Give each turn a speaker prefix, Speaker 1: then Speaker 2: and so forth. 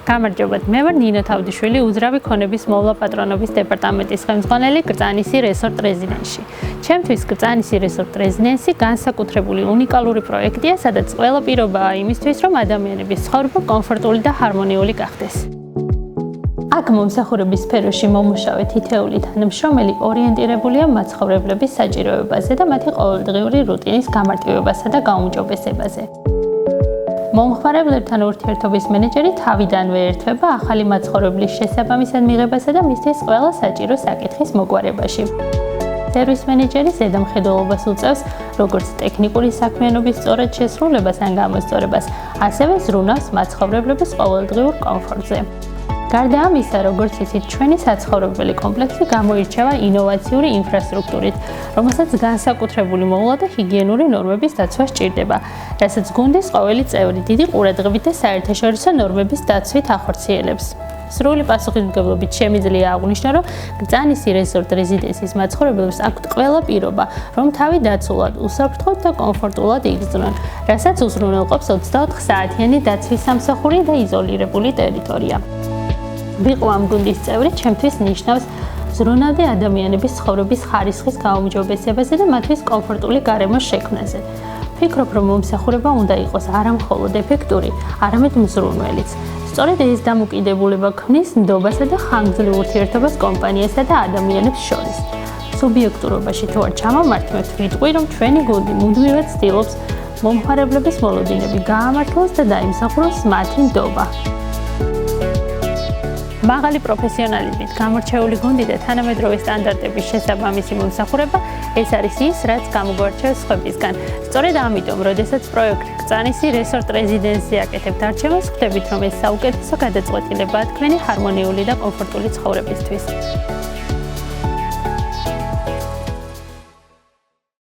Speaker 1: გამარჯობათ, მე ვარ ნინო თავდიშვილი, უძრავი ქონების მოვლა პატრონობის დეპარტამენტის ხელმძღვანელი კრწანისი რესორტ რეზიდენსში. ჩემთვის კრწანისი რესორტ რეზიდენსი განსაკუთრებული უნიკალური პროექტია, სადაც ყველა პირობაა იმისთვის, რომ ადამიანების ცხოვრება კომფორტული და ჰარმონიული გახდეს. აქ მომსახურების სფეროში მომუშავე თითოეული თანამშრომელი ორიენტირებულია მაცხოვრებლების საჭიროებაზე და მათი ყოველდღიური რუტინის გამარტივებასა და გაუმჯობესებაზე. მომხმარებლებთან ურთიერთობის მენეჯერი თავიდანვე ერთვება ახალი მაცხოვრებლის შესაბამისად მიღებასა და მისთვის ყველა საჭირო საკითხის მოგვარებაში. სერვის მენეჯერი ზედამხედველობას უწევს როგორც ტექნიკური საქმიანობის სწორად შესრულებას ან გამოსწორებას, ასევე ზრუნავს მაცხოვრებლების ყოველდღიურ კომფორტზე. გარდა ამისა, როგორც იცით, ჩვენი საცხოვრებელი კომპლექსი გამოირჩევა ინოვაციური ინფრასტრუქტურით, რომელსაც განსაკუთრებული მოვლა და ჰიგიენური ნორმების დაცვა სჭირდება, რასაც გუნდის ყოველი წევრი დიდი ყურადღებით და საერთაშორისო ნორმების დაცვით ახორციელებს. სრული პასუხისმგებლობით შემიძლია აღვნიშნო, რომ კრწანისი რესორტ რეზიდენსის მაცხოვრებლებს აქვთ ყველა პირობა, რომ თავი დაცულად, უსაფრთხოდ და კომფორტულად იგრძნონ, რასაც უზრუნველყოფს 24 საათიანი დაცვის სამსახური და იზოლირებული ტერიტორია. ვიყო ამ გუნდის წევრი, ჩემთვის ნიშნავს ზრუნავდი ადამიანების ცხოვრების ხარისხის გაუმჯობესებაზე და მათთვის კომფორტული გარემოს შექმნაზე. ვფიქრობ, რომ მომსახურება უნდა იყოს არა მხოლოდ ეფექტური, არამედ მზრუნველიც. სწორედ ეს დამოკიდებულება ქმნის ნდობასა და ხანგრძლივ ურთიერთობას კომპანიასა და ადამიანებს შორის. სუბიექტურობაში თუ არ ჩამომართმევთ, ვიტყვი, რომ ჩვენი გუნდი მუდმივად ცდილობს მომხმარებლების მოლოდინები გაამართლოს და დაიმსახუროს მათი ნდობა. მაღალი პროფესიონალიზმით გამორჩეული გუნდი და თანამედროვე სტანდარტების შესაბამისი მომსახურება ეს არის ის, რაც გამოგვარჩევს სხვებისგან. სწორედ ამიტომ, როდესაც პროექტ კრწანისი რესორტ რეზიდენსი აკეთებთ არჩევანს, ხვდებით, რომ ეს საუკეთესო გადაწყვეტილებაა თქვენი ჰარმონიული და კომფორტული ცხოვრებისთვის.